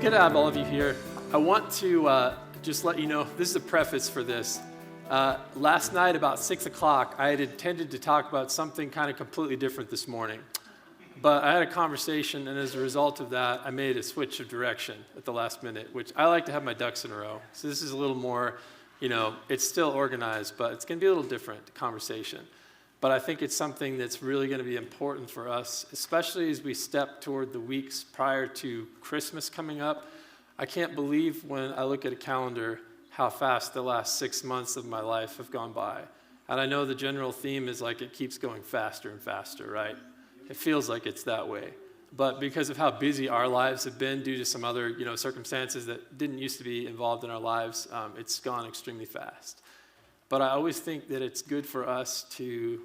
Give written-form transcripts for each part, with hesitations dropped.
good to have all of you here. I want to just let you know, this is a preface for this. Last night about 6 o'clock, I had intended to talk about something kind of completely different this morning. But I had a conversation, and as a result of that, I made a switch of direction at the last minute, which I like to have my ducks in a row. So this is a little more, it's still organized, but it's going to be a little different conversation. But I think it's something that's really going to be important for us, especially as we step toward the weeks prior to Christmas coming up. I can't believe when I look at a calendar how fast the last 6 months of my life have gone by. And I know the general theme is like it keeps going faster and faster, right? It feels like it's that way. But because of how busy our lives have been due to some other circumstances that didn't used to be involved in our lives, it's gone extremely fast. But I always think that it's good for us to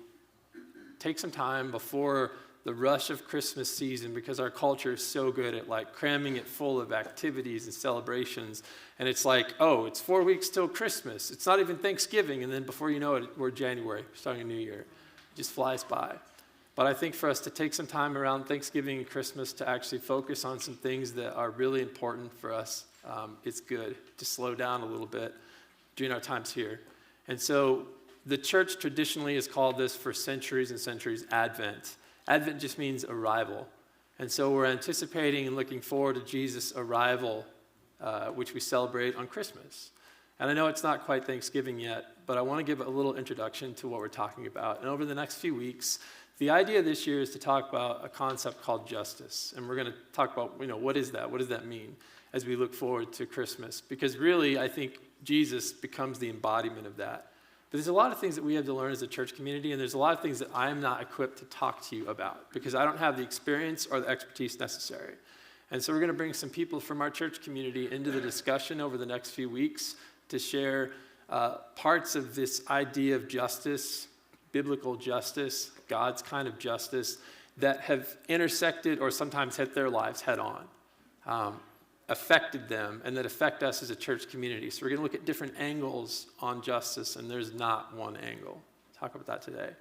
take some time before the rush of Christmas season, because our culture is so good at like cramming it full of activities and celebrations. And it's like, oh, it's 4 weeks till Christmas. It's not even Thanksgiving. And then before you know it, we're January, starting a new year. It just flies by. But I think for us to take some time around Thanksgiving and Christmas to actually focus on some things that are really important for us, it's good to slow down a little bit during our times here. And so the church traditionally has called this for centuries and centuries Advent. Advent just means arrival. And so we're anticipating and looking forward to Jesus' arrival, which we celebrate on Christmas. And I know it's not quite Thanksgiving yet, but I want to give a little introduction to what we're talking about. And over the next few weeks, the idea this year is to talk about a concept called justice. And we're going to talk about, what is that? What does that mean as we look forward to Christmas? Because really, I think Jesus becomes the embodiment of that. But there's a lot of things that we have to learn as a church community, and there's a lot of things that I'm not equipped to talk to you about because I don't have the experience or the expertise necessary. And so we're going to bring some people from our church community into the discussion over the next few weeks to share parts of this idea of justice, biblical justice, God's kind of justice, that have intersected or sometimes hit their lives head on. Affected them and that affect us as a church community. So we're going to look at different angles on justice, and there's not one angle. Talk about that today.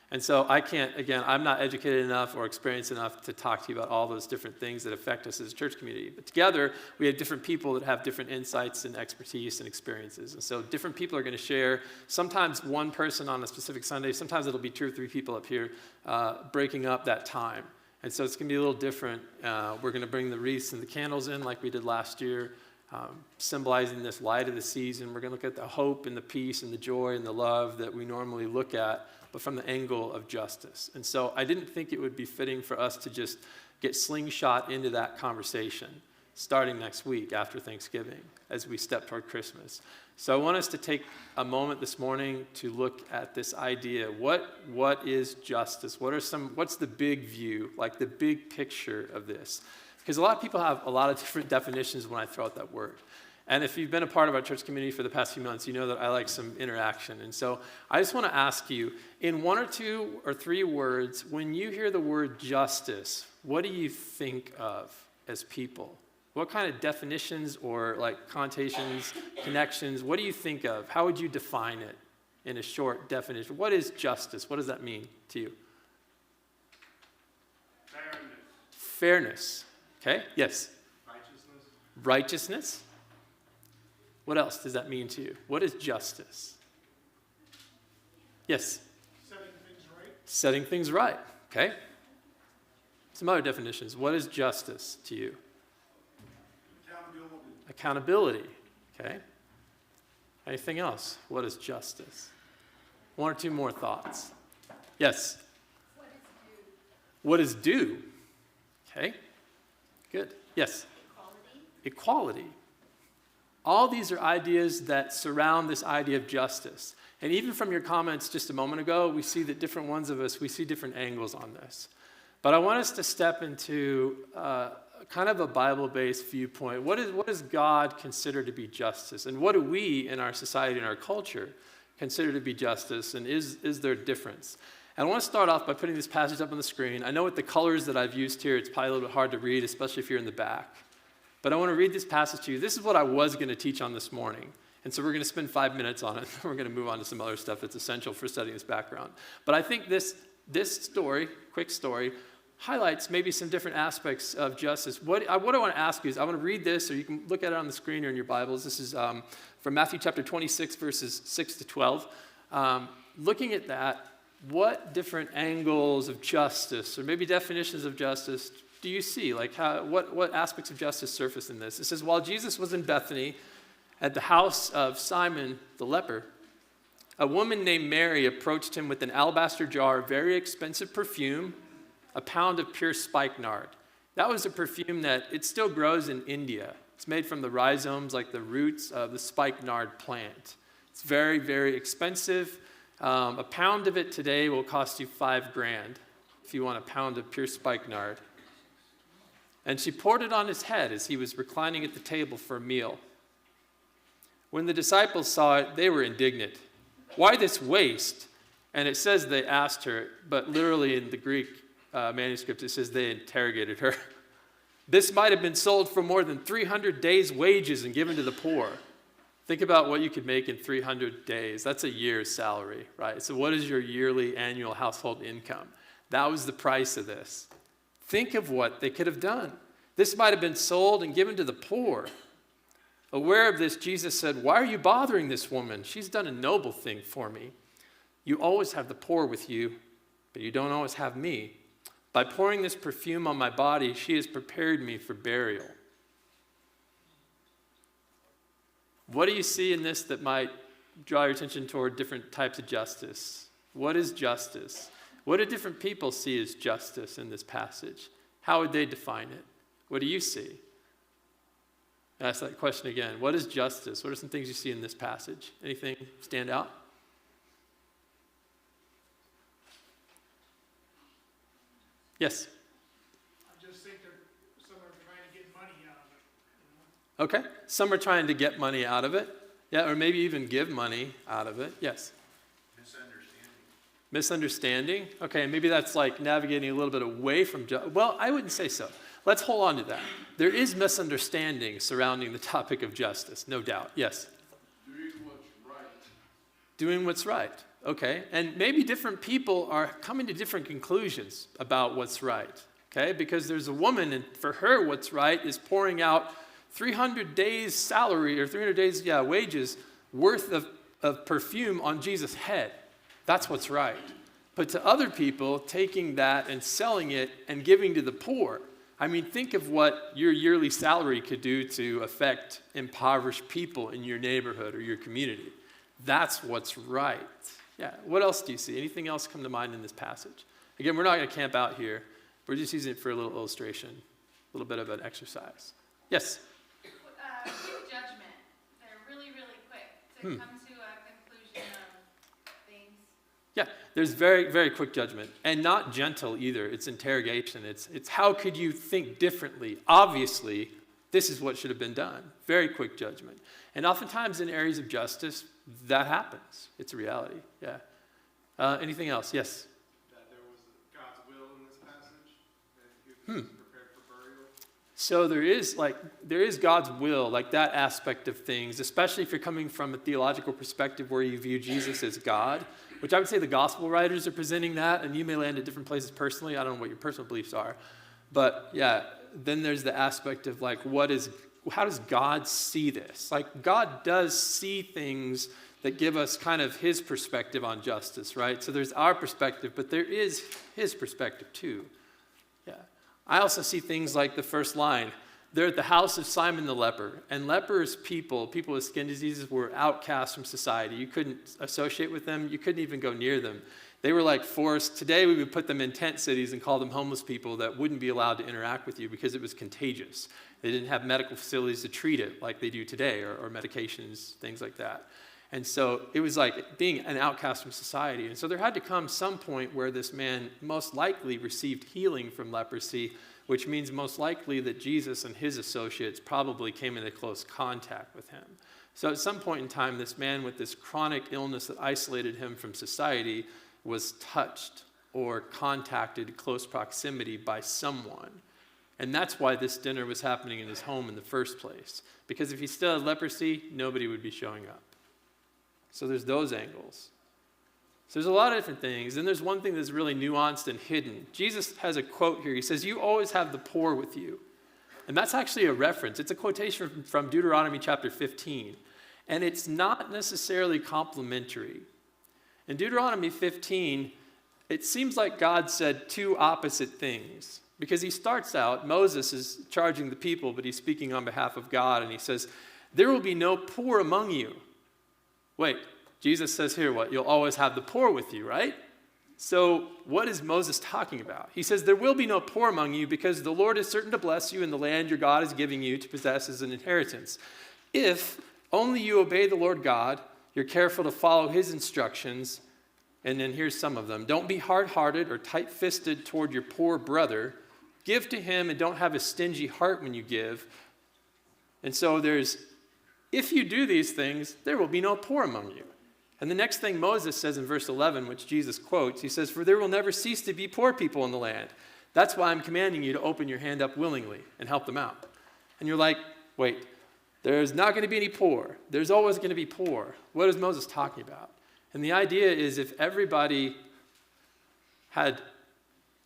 And so I'm not educated enough or experienced enough to talk to you about all those different things that affect us as a church community. But together, we have different people that have different insights and expertise and experiences. And so different people are going to share, sometimes one person on a specific Sunday, sometimes it'll be 2 or 3 people up here breaking up that time. And so it's going to be a little different. We're going to bring the wreaths and the candles in like we did last year, symbolizing this light of the season. We're going to look at the hope and the peace and the joy and the love that we normally look at, but from the angle of justice. And so I didn't think it would be fitting for us to just get slingshot into that conversation starting next week after Thanksgiving as we step toward Christmas. So I want us to take a moment this morning to look at this idea. What is justice? What's the big view, like the big picture of this? Because a lot of people have a lot of different definitions when I throw out that word. And if you've been a part of our church community for the past few months, you know that I like some interaction. And so I just want to ask you, in 1 or 2 or 3 words, when you hear the word justice, what do you think of as people? What kind of definitions or like connotations, connections, what do you think of? How would you define it in a short definition? What is justice? What does that mean to you? Fairness. Okay, yes? Righteousness. What else does that mean to you? What is justice? Yes? Setting things right. Okay. Some other definitions. What is justice to you? Accountability. Okay. Anything else? What is justice? 1 or 2 more thoughts. Yes? What is due? Okay. Good. Yes? Equality. All these are ideas that surround this idea of justice. And even from your comments just a moment ago, we see that different ones of us, we see different angles on this. But I want us to step into kind of a Bible-based viewpoint. What does God consider to be justice? And what do we in our society and our culture consider to be justice? And is there a difference? And I want to start off by putting this passage up on the screen. I know with the colors that I've used here, it's probably a little bit hard to read, especially if you're in the back. But I want to read this passage to you. This is what I was going to teach on this morning. And so we're going to spend 5 minutes on it. We're going to move on to some other stuff that's essential for studying this background. But I think this story, quick story, highlights maybe some different aspects of justice. What I want to ask you is, I want to read this, or you can look at it on the screen or in your Bibles. This is from Matthew chapter 26, verses 6 to 12. Looking at that, what different angles of justice, or maybe definitions of justice, do you see? Like, what aspects of justice surface in this? It says, while Jesus was in Bethany at the house of Simon the leper, a woman named Mary approached him with an alabaster jar of very expensive perfume, a pound of pure spikenard. That was a perfume that it still grows in India. It's made from the rhizomes, like the roots of the spikenard plant. It's very, very expensive. A pound of it today will cost you $5,000 if you want a pound of pure spikenard. And she poured it on his head as he was reclining at the table for a meal. When the disciples saw it, they were indignant. Why this waste? And it says they asked her, but literally in the Greek manuscript, it says they interrogated her. This might have been sold for more than 300 days' wages and given to the poor. Think about what you could make in 300 days. That's a year's salary, right? So what is your yearly annual household income? That was the price of this. Think of what they could have done. This might have been sold and given to the poor. Aware of this, Jesus said, why are you bothering this woman? She's done a noble thing for me. You always have the poor with you, but you don't always have me. By pouring this perfume on my body, she has prepared me for burial. What do you see in this that might draw your attention toward different types of justice? What is justice? What do different people see as justice in this passage? How would they define it? What do you see? Ask that question again. What is justice? What are some things you see in this passage? Anything stand out? Yes? I just think that some are trying to get money out of it. Okay. Some are trying to get money out of it. Yeah, or maybe even give money out of it. Yes? Misunderstanding. Okay, maybe that's like navigating a little bit away from justice. Well, I wouldn't say so. Let's hold on to that. There is misunderstanding surrounding the topic of justice, no doubt. Yes? Doing what's right. Doing what's right. Okay, and maybe different people are coming to different conclusions about what's right. Okay, because there's a woman, and for her, what's right is pouring out 300 days' salary, or 300 days' wages worth of perfume on Jesus' head. That's what's right. But to other people, taking that and selling it and giving to the poor. I mean, think of what your yearly salary could do to affect impoverished people in your neighborhood or your community. That's what's right. Yeah, what else do you see? Anything else come to mind in this passage? Again, we're not going to camp out here. We're just using it for a little illustration, a little bit of an exercise. Yes? Quick judgment. They're really, really quick to come to a conclusion of things. Yeah, there's very, very quick judgment. And not gentle either. It's interrogation. It's how could you think differently? Obviously, this is what should have been done. Very quick judgment. And oftentimes in areas of justice, that happens. It's a reality. Yeah. Anything else? Yes? That there was God's will in this passage. That he was prepared for burial. So there is God's will, like that aspect of things, especially if you're coming from a theological perspective where you view Jesus as God, which I would say the gospel writers are presenting that, and you may land at different places personally. I don't know what your personal beliefs are. But yeah, then there's the aspect of like, how does God see this? Like, God does see things that give us kind of his perspective on justice, right? So there's our perspective, but there is his perspective too. Yeah. I also see things like the first line. They're at the house of Simon the leper. And lepers people with skin diseases, were outcasts from society. You couldn't associate with them. You couldn't even go near them. They were like forced. Today we would put them in tent cities and call them homeless people that wouldn't be allowed to interact with you because it was contagious. They didn't have medical facilities to treat it like they do today, or medications, things like that. And so it was like being an outcast from society. And so there had to come some point where this man most likely received healing from leprosy, which means most likely that Jesus and his associates probably came into close contact with him. So at some point in time, this man with this chronic illness that isolated him from society was touched or contacted close proximity by someone. And that's why this dinner was happening in his home in the first place. Because if he still had leprosy, nobody would be showing up. So there's those angles. So there's a lot of different things. And there's one thing that's really nuanced and hidden. Jesus has a quote here. He says, you always have the poor with you. And that's actually a reference. It's a quotation from Deuteronomy chapter 15. And it's not necessarily complimentary. In Deuteronomy 15, it seems like God said two opposite things. Because he starts out, Moses is charging the people, but he's speaking on behalf of God. And he says, there will be no poor among you. Wait, Jesus says here what? You'll always have the poor with you, right? So what is Moses talking about? He says, there will be no poor among you because the Lord is certain to bless you in the land your God is giving you to possess as an inheritance. If only you obey the Lord God, you're careful to follow his instructions, and then here's some of them. Don't be hard-hearted or tight-fisted toward your poor brother. Give to him and don't have a stingy heart when you give. And so if you do these things, there will be no poor among you. And the next thing Moses says in verse 11, which Jesus quotes, he says, for there will never cease to be poor people in the land. That's why I'm commanding you to open your hand up willingly and help them out. And you're like, wait, there's not going to be any poor. There's always going to be poor. What is Moses talking about? And the idea is if everybody had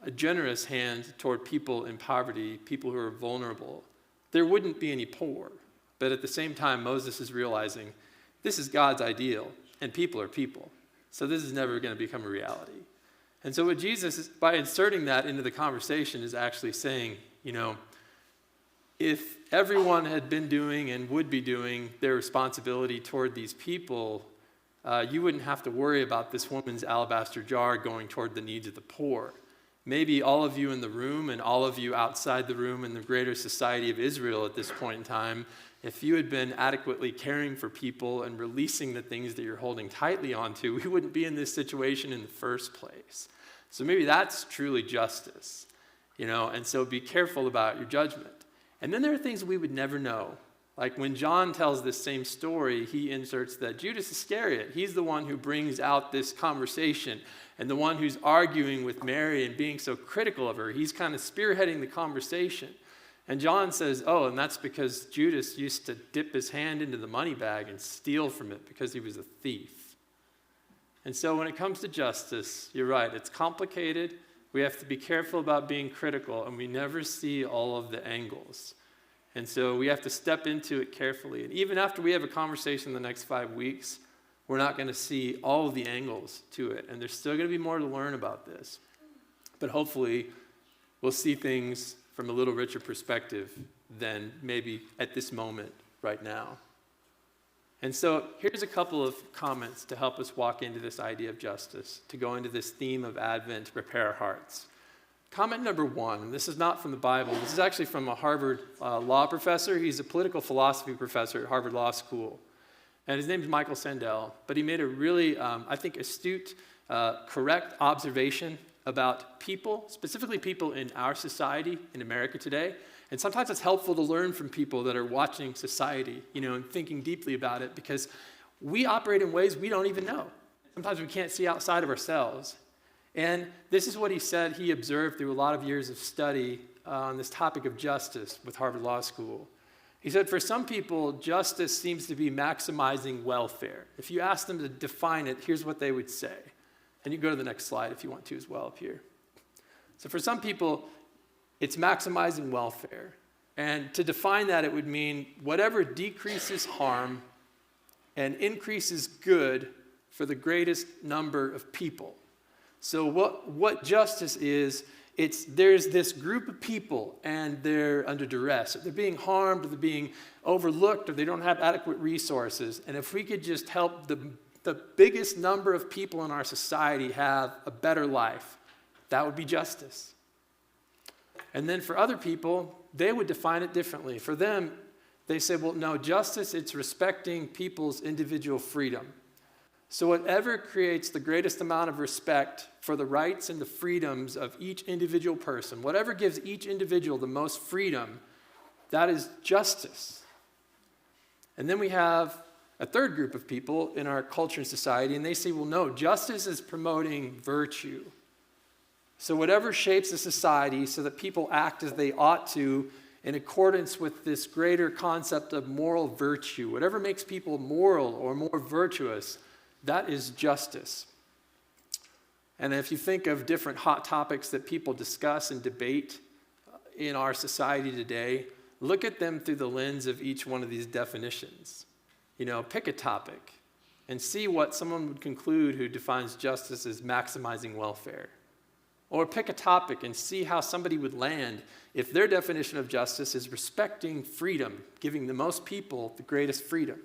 a generous hand toward people in poverty, people who are vulnerable, there wouldn't be any poor. But at the same time, Moses is realizing this is God's ideal. And people are people. So this is never going to become a reality. And so what Jesus is, by inserting that into the conversation, is actually saying, if everyone had been doing and would be doing their responsibility toward these people, you wouldn't have to worry about this woman's alabaster jar going toward the needs of the poor. Maybe all of you in the room and all of you outside the room in the greater society of Israel at this point in time, if you had been adequately caring for people and releasing the things that you're holding tightly onto, we wouldn't be in this situation in the first place. So maybe that's truly justice, and so be careful about your judgment. And then there are things we would never know. Like when John tells this same story, he inserts that Judas Iscariot, he's the one who brings out this conversation and the one who's arguing with Mary and being so critical of her. He's kind of spearheading the conversation. And John says, and that's because Judas used to dip his hand into the money bag and steal from it because he was a thief. And so when it comes to justice, you're right, it's complicated. We have to be careful about being critical, and we never see all of the angles. And so we have to step into it carefully. And even after we have a conversation the next 5 weeks, we're not going to see all of the angles to it. And there's still going to be more to learn about this. But hopefully, we'll see things from a little richer perspective than maybe at this moment right now. And so here's a couple of comments to help us walk into this idea of justice, to go into this theme of Advent, to prepare our hearts. Comment number one, and this is not from the Bible. This is actually from a Harvard law professor. He's a political philosophy professor at Harvard Law School. And his name is Michael Sandel. But he made a really, astute, correct observation about people, specifically people in our society, in America today. And sometimes it's helpful to learn from people that are watching society, and thinking deeply about it, because we operate in ways we don't even know. Sometimes we can't see outside of ourselves. And this is what he said he observed through a lot of years of study on this topic of justice with Harvard Law School. He said, for some people, justice seems to be maximizing welfare. If you ask them to define it, here's what they would say. And you can go to the next slide if you want to as well up here. So for some people, it's maximizing welfare. And to define that, it would mean whatever decreases harm and increases good for the greatest number of people. So what justice is, there's this group of people and they're under duress. Or they're being harmed, or they're being overlooked, or they don't have adequate resources. And if we could just help the biggest number of people in our society have a better life, that would be justice. And then for other people, they would define it differently. For them, they say, well, no, justice, it's respecting people's individual freedom. So whatever creates the greatest amount of respect for the rights and the freedoms of each individual person, whatever gives each individual the most freedom, that is justice. And then we have a third group of people in our culture and society, and they say, well, no, justice is promoting virtue. So whatever shapes a society so that people act as they ought to in accordance with this greater concept of moral virtue, whatever makes people moral or more virtuous, that is justice. And if you think of different hot topics that people discuss and debate in our society today, look at them through the lens of each one of these definitions. Pick a topic and see what someone would conclude who defines justice as maximizing welfare. Or pick a topic and see how somebody would land if their definition of justice is respecting freedom, giving the most people the greatest freedom.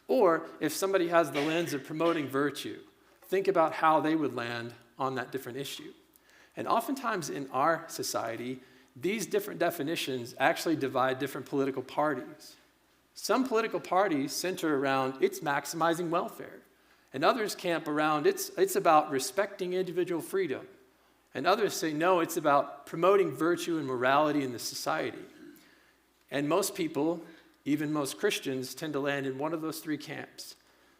Or if somebody has the lens of promoting virtue, think about how they would land on that different issue. And oftentimes in our society, these different definitions actually divide different political parties. Some political parties center around it's maximizing welfare, and others camp around it's about respecting individual freedom. And others say, no, it's about promoting virtue and morality in the society. And most people, even most Christians, tend to land in one of those three camps.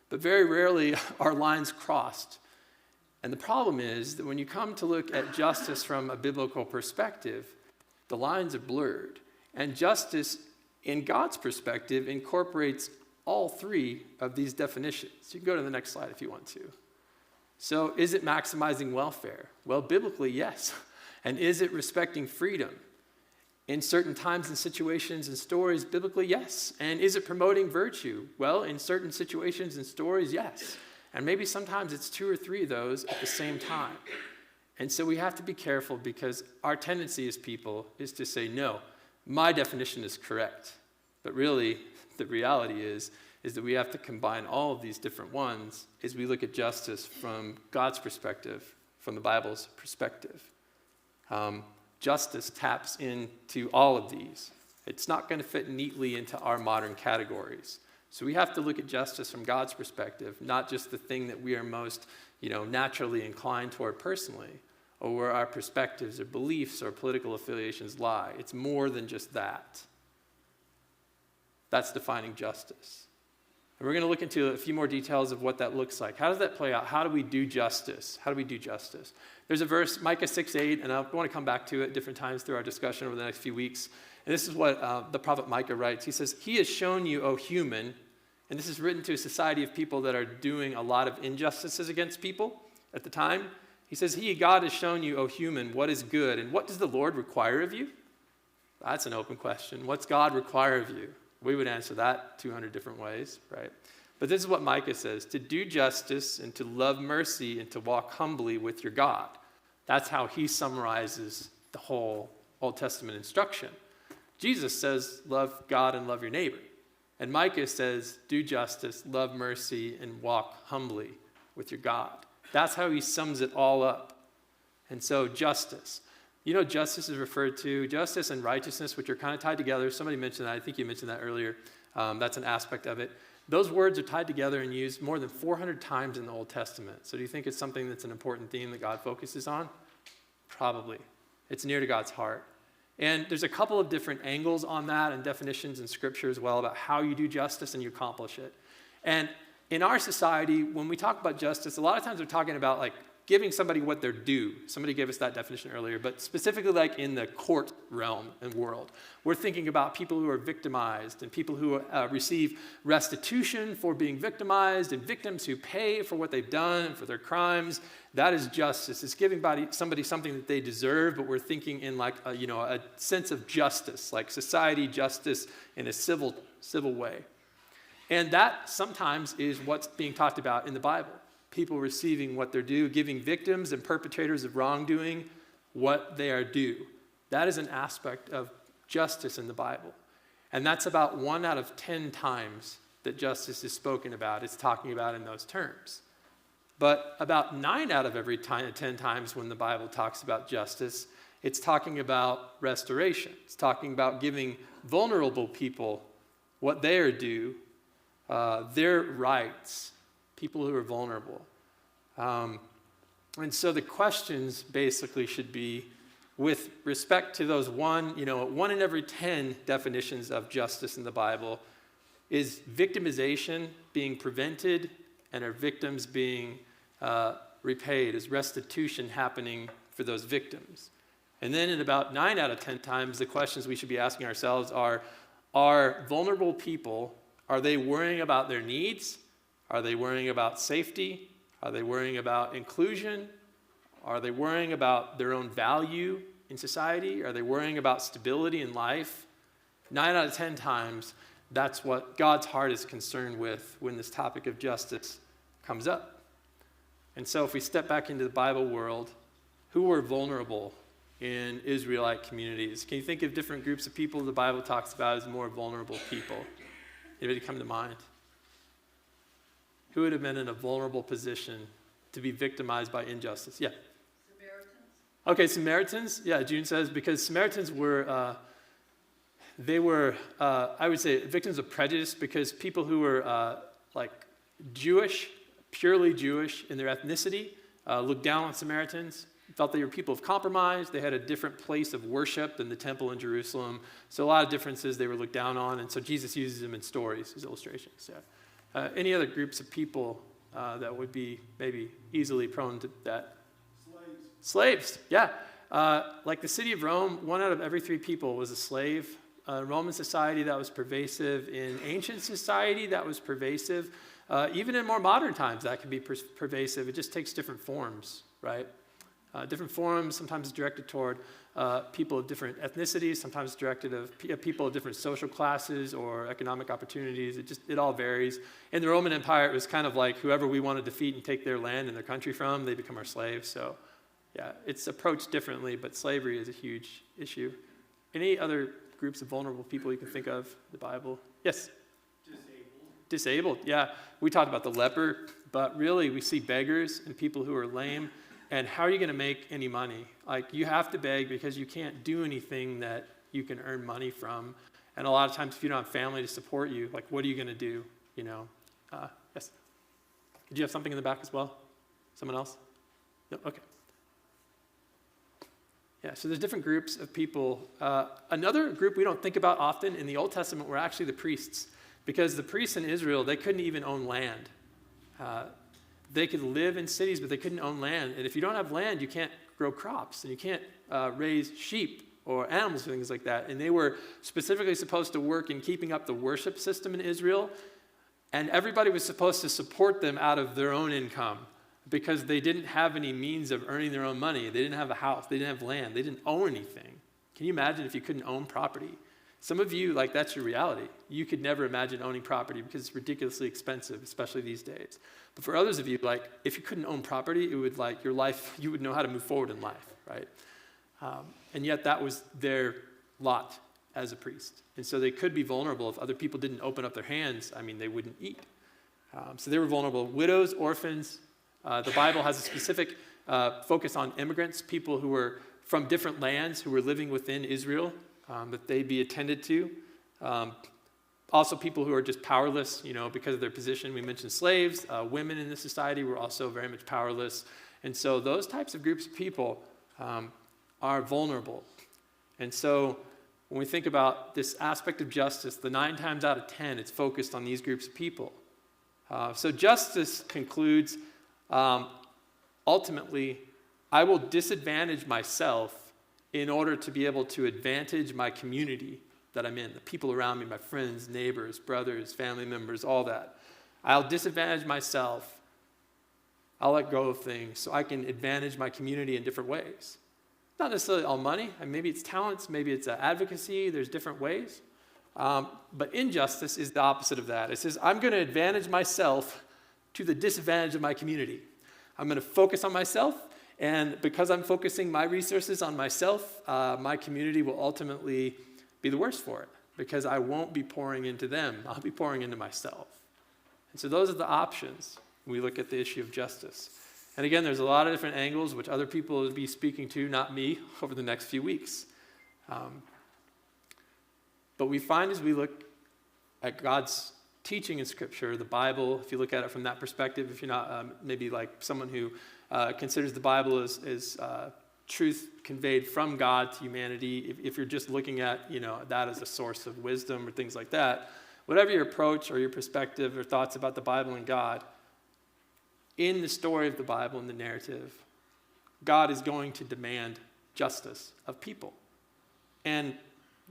But very rarely are lines crossed. And the problem is that when you come to look at justice from a biblical perspective, the lines are blurred. And justice, in God's perspective, incorporates all three of these definitions. You can go to the next slide if you want to. So is it maximizing welfare? Well, biblically, yes. And is it respecting freedom? In certain times and situations and stories, biblically, yes. And is it promoting virtue? Well, in certain situations and stories, yes. And maybe sometimes it's two or three of those at the same time. And so we have to be careful because our tendency as people is to say, no, my definition is correct. But really, the reality is that we have to combine all of these different ones as we look at justice from God's perspective, from the Bible's perspective. Justice taps into all of these. It's not going to fit neatly into our modern categories. So we have to look at justice from God's perspective, not just the thing that we are most, naturally inclined toward personally, or where our perspectives or beliefs or political affiliations lie. It's more than just that. That's defining justice. And we're going to look into a few more details of what that looks like. How does that play out? How do we do justice? There's a verse, Micah 6:8, and I want to come back to it different times through our discussion over the next few weeks. And this is what the prophet Micah writes. He says, "He has shown you, O human," and this is written to a society of people that are doing a lot of injustices against people at the time. He says, God has shown you, O human, what is good, and what does the Lord require of you? That's an open question. What's God require of you? We would answer that 200 different ways, right? But this is what Micah says: to do justice and to love mercy and to walk humbly with your God. That's how he summarizes the whole Old Testament instruction. Jesus says, love God and love your neighbor. And Micah says, do justice, love mercy, and walk humbly with your God. That's how he sums it all up. And so justice. Justice is referred to, justice and righteousness, which are kind of tied together. Somebody mentioned that. I think you mentioned that earlier. That's an aspect of it. Those words are tied together and used more than 400 times in the Old Testament. So do you think it's something that's an important theme that God focuses on? Probably. It's near to God's heart. And there's a couple of different angles on that and definitions in Scripture as well about how you do justice and you accomplish it. And in our society, when we talk about justice, a lot of times we're talking about like giving somebody what they're due. Somebody gave us that definition earlier, but specifically like in the court realm and world. We're thinking about people who are victimized and people who receive restitution for being victimized and victims who pay for what they've done and for their crimes. That is justice. It's giving somebody something that they deserve, but we're thinking in like a sense of justice, like society justice in a civil way. And that sometimes is what's being talked about in the Bible. People receiving what they're due, giving victims and perpetrators of wrongdoing what they are due. That is an aspect of justice in the Bible. And that's about 1 out of 10 times that justice is spoken about. It's talking about in those terms. But about 9 out of every 10 times when the Bible talks about justice, it's talking about restoration. It's talking about giving vulnerable people what they are due, their rights, people who are vulnerable. And so the questions basically should be, with respect to those 1 in every 10 definitions of justice in the Bible, is victimization being prevented and are victims being repaid? Is restitution happening for those victims? And then in about 9 out of 10 times, the questions we should be asking ourselves are vulnerable people, are they worrying about their needs? Are they worrying about safety? Are they worrying about inclusion? Are they worrying about their own value in society? Are they worrying about stability in life? 9 out of 10 times, that's what God's heart is concerned with when this topic of justice comes up. And so if we step back into the Bible world, who were vulnerable in Israelite communities? Can you think of different groups of people the Bible talks about as more vulnerable people? Anybody come to mind? Who would have been in a vulnerable position to be victimized by injustice? Yeah. Samaritans? Okay, Samaritans. Yeah, June says, because Samaritans were, I would say, victims of prejudice, because people who were like Jewish, purely Jewish in their ethnicity, looked down on Samaritans, felt they were people of compromise. They had a different place of worship than the temple in Jerusalem. So a lot of differences they were looked down on, and so Jesus uses them in stories as illustrations. Yeah. Any other groups of people that would be maybe easily prone to that? Slaves, yeah. Like the city of Rome, 1 out of every 3 people was a slave. Roman society, that was pervasive. In ancient society, that was pervasive. Even in more modern times, that can be pervasive. It just takes different forms, right? Different forms, sometimes directed toward people of different ethnicities, sometimes directed at people of different social classes or economic opportunities. It all varies. In the Roman Empire, it was kind of like whoever we want to defeat and take their land and their country from, they become our slaves. So, yeah, it's approached differently, but slavery is a huge issue. Any other groups of vulnerable people you can think of in the Bible? Yes? Disabled, yeah. We talked about the leper, but really we see beggars and people who are lame. And how are you going to make any money? Like, you have to beg because you can't do anything that you can earn money from. And a lot of times if you don't have family to support you, like, what are you going to do? You know? Yes? Did you have something in the back as well? Someone else? No? Okay. Yeah, so there's different groups of people. Another group we don't think about often in the Old Testament were actually the priests. Because the priests in Israel, they couldn't even own land. They could live in cities, but they couldn't own land. And if you don't have land, you can't grow crops, and you can't raise sheep or animals or things like that. And they were specifically supposed to work in keeping up the worship system in Israel. And everybody was supposed to support them out of their own income because they didn't have any means of earning their own money. They didn't have a house. They didn't have land. They didn't own anything. Can you imagine if you couldn't own property? Some of you, like, that's your reality. You could never imagine owning property because it's ridiculously expensive, especially these days. But for others of you, like, if you couldn't own property, it would, like, your life, you would know how to move forward in life, right? And yet that was their lot as a priest. And so they could be vulnerable. If other people didn't open up their hands, I mean, they wouldn't eat. So they were vulnerable. Widows, orphans. The Bible has a specific focus on immigrants, people who were from different lands who were living within Israel, that they be attended to. Also people who are just powerless, because of their position. We mentioned slaves. Women in this society were also very much powerless. And so those types of groups of people are vulnerable. And so when we think about this aspect of justice, the 9 times out of 10, it's focused on these groups of people. So justice concludes, ultimately, I will disadvantage myself in order to be able to advantage my community that I'm in, the people around me, my friends, neighbors, brothers, family members, all that. I'll disadvantage myself. I'll let go of things so I can advantage my community in different ways. Not necessarily all money. And maybe it's talents, maybe it's advocacy. There's different ways. But injustice is the opposite of that. It says, I'm going to advantage myself to the disadvantage of my community. I'm going to focus on myself. And because I'm focusing my resources on myself, my community will ultimately be the worse for it because I won't be pouring into them. I'll be pouring into myself. And so those are the options when we look at the issue of justice. And again, there's a lot of different angles which other people will be speaking to, not me, over the next few weeks. But we find as we look at God's teaching in Scripture, the Bible, if you look at it from that perspective, if you're not maybe like someone who considers the Bible as truth conveyed from God to humanity, if you're just looking at that as a source of wisdom or things like that, whatever your approach or your perspective or thoughts about the Bible and God, in the story of the Bible and the narrative, God is going to demand justice of people. And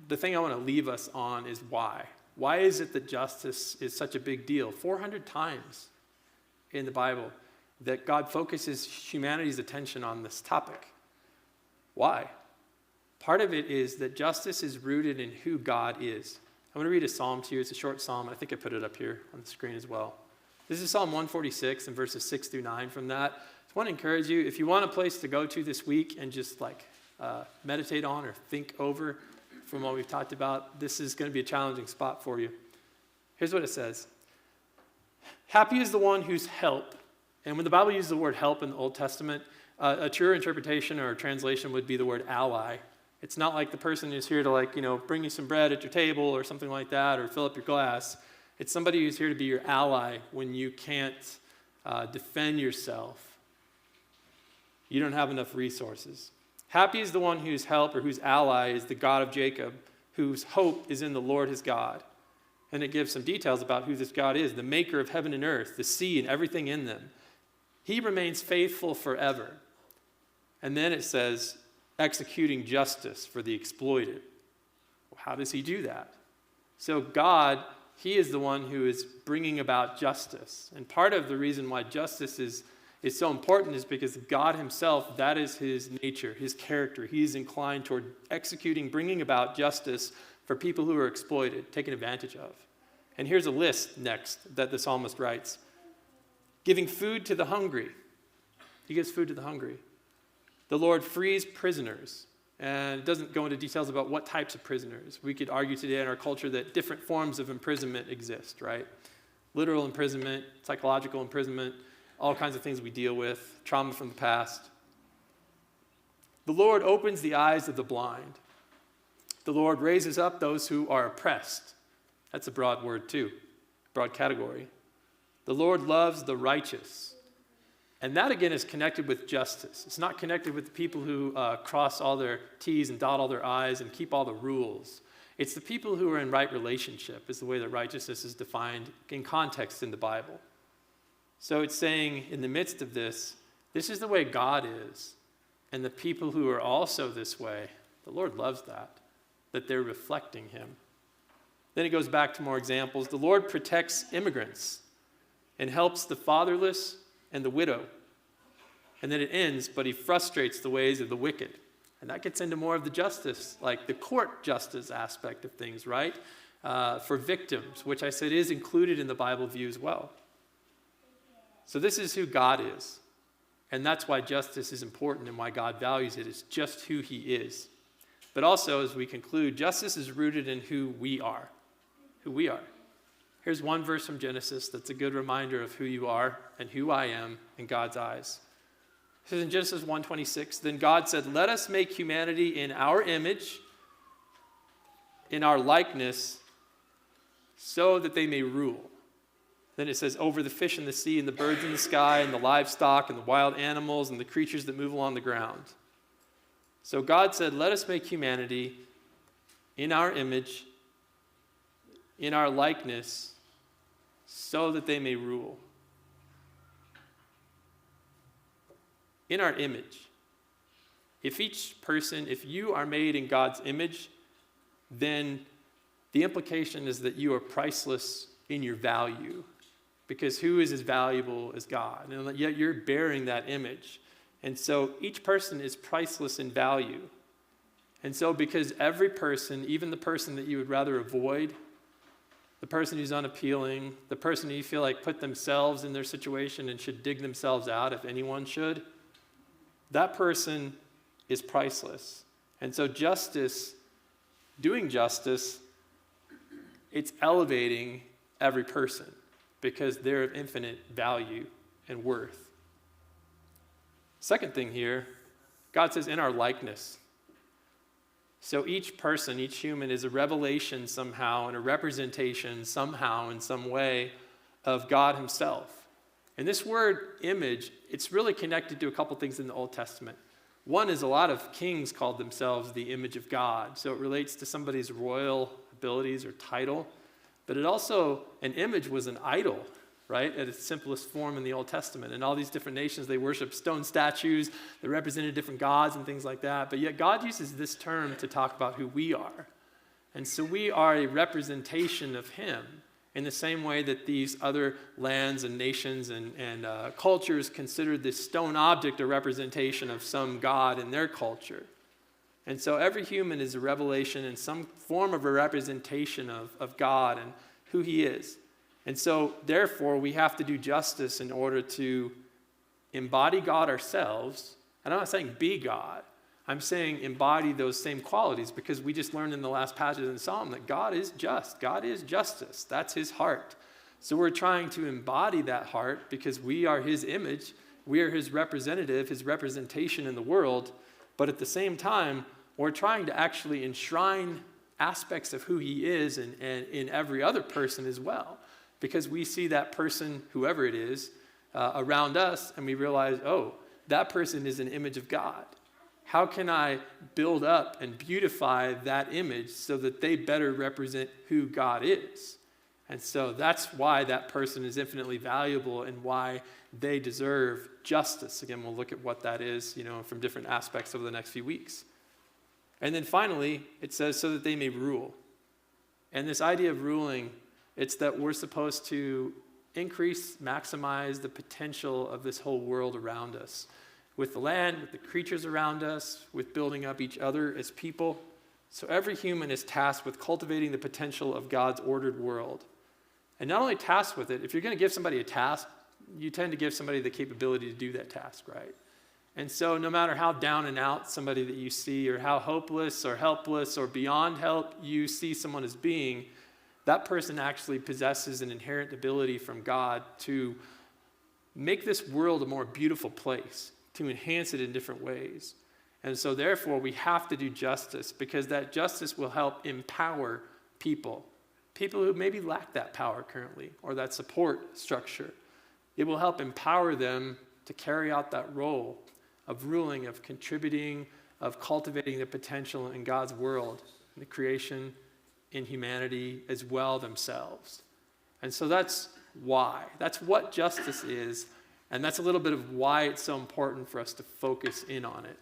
the thing I want to leave us on is why. Why is it that justice is such a big deal? 400 times in the Bible, that God focuses humanity's attention on this topic. Why? Part of it is that justice is rooted in who God is. I'm going to read a psalm to you. It's a short psalm. I think I put it up here on the screen as well. This is Psalm 146 and verses 6 through 9 from that. I want to encourage you, if you want a place to go to this week and just meditate on or think over from what we've talked about, this is going to be a challenging spot for you. Here's what it says. Happy is the one whose help, and when the Bible uses the word help in the Old Testament, a truer interpretation or translation would be the word ally. It's not like the person who's here to bring you some bread at your table or something like that or fill up your glass. It's somebody who's here to be your ally when you can't defend yourself. You don't have enough resources. Happy is the one whose help or whose ally is the God of Jacob, whose hope is in the Lord his God. And it gives some details about who this God is, the maker of heaven and earth, the sea and everything in them. He remains faithful forever. And then it says, executing justice for the exploited. Well, how does he do that? So God, he is the one who is bringing about justice. And part of the reason why justice is so important is because God himself, that is his nature, his character. He's inclined toward executing, bringing about justice for people who are exploited, taken advantage of. And here's a list next that the psalmist writes. Giving food to the hungry. He gives food to the hungry. The Lord frees prisoners. And it doesn't go into details about what types of prisoners. We could argue today in our culture that different forms of imprisonment exist, right? Literal imprisonment, psychological imprisonment, all kinds of things we deal with, trauma from the past. The Lord opens the eyes of the blind. The Lord raises up those who are oppressed. That's a broad word too, broad category. The Lord loves the righteous. And that again is connected with justice. It's not connected with the people who cross all their T's and dot all their I's and keep all the rules. It's the people who are in right relationship is the way that righteousness is defined in context in the Bible. So it's saying in the midst of this, this is the way God is. And the people who are also this way, the Lord loves that they're reflecting him. Then it goes back to more examples. The Lord protects immigrants and helps the fatherless and the widow. And then it ends, but he frustrates the ways of the wicked. And that gets into more of the justice, like the court justice aspect of things, right? For victims, which I said is included in the Bible view as well. So this is who God is. And that's why justice is important and why God values it. It's just who he is. But also, as we conclude, justice is rooted in who we are. Who we are. Here's one verse from Genesis that's a good reminder of who you are and who I am in God's eyes. It says in Genesis 1:26, then God said, let us make humanity in our image, in our likeness, so that they may rule. Then it says, over the fish in the sea and the birds in the sky and the livestock and the wild animals and the creatures that move along the ground. So God said, let us make humanity in our image, in our likeness, so that they may rule. In our image. If you are made in God's image, then the implication is that you are priceless in your value. Because who is as valuable as God? And yet you're bearing that image. And so each person is priceless in value. And so because every person, even the person that you would rather avoid, the person who's unappealing, the person who you feel like put themselves in their situation and should dig themselves out if anyone should, that person is priceless. And so justice, doing justice, it's elevating every person because they're of infinite value and worth. Second thing here, God says in our likeness. So each person, each human is a revelation somehow and a representation somehow in some way of God himself. And this word image, it's really connected to a couple things in the Old Testament. One is a lot of kings called themselves the image of God. So it relates to somebody's royal abilities or title. But it also, an image was an idol, right, at its simplest form in the Old Testament. And all these different nations, they worship stone statues that represented different gods and things like that. But yet God uses this term to talk about who we are. And so we are a representation of him. In the same way that these other lands and nations and cultures considered this stone object a representation of some god in their culture. And so every human is a revelation in some form of a representation of God and who he is. And so therefore we have to do justice in order to embody God ourselves. And I'm not saying be God. I'm saying embody those same qualities, because we just learned in the last passage in Psalm that God is just. God is justice. That's his heart. So we're trying to embody that heart because we are his image. We are his representative, his representation in the world. But at the same time, we're trying to actually enshrine aspects of who he is and in every other person as well. Because we see that person, whoever it is, around us, and we realize, oh, that person is an image of God. How can I build up and beautify that image so that they better represent who God is? And so that's why that person is infinitely valuable and why they deserve justice. Again, we'll look at what that is, from different aspects over the next few weeks. And then finally, it says so that they may rule. And this idea of ruling, it's that we're supposed to increase, maximize the potential of this whole world around us. With the land, with the creatures around us, with building up each other as people. So every human is tasked with cultivating the potential of God's ordered world. And not only tasked with it, if you're going to give somebody a task, you tend to give somebody the capability to do that task, right? And so no matter how down and out somebody that you see, or how hopeless or helpless or beyond help you see someone as being, that person actually possesses an inherent ability from God to make this world a more beautiful place, to enhance it in different ways. And so therefore we have to do justice, because that justice will help empower people who maybe lack that power currently or that support structure. It will help empower them to carry out that role of ruling, of contributing, of cultivating the potential in God's world, in the creation, in humanity as well themselves. And so that's why. That's what justice is. And that's a little bit of why it's so important for us to focus in on it.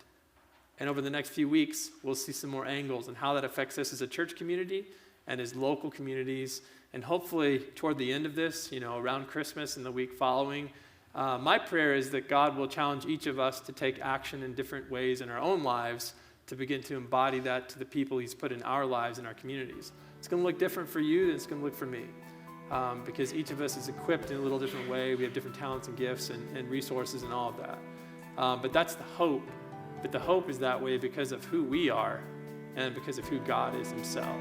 And over the next few weeks, we'll see some more angles and how that affects us as a church community and as local communities. And hopefully toward the end of this, around Christmas and the week following, my prayer is that God will challenge each of us to take action in different ways in our own lives to begin to embody that to the people he's put in our lives and our communities. It's going to look different for you than it's going to look for me. Because each of us is equipped in a little different way. We have different talents and gifts and resources and all of that. But that's the hope. But the hope is that way because of who we are and because of who God is himself.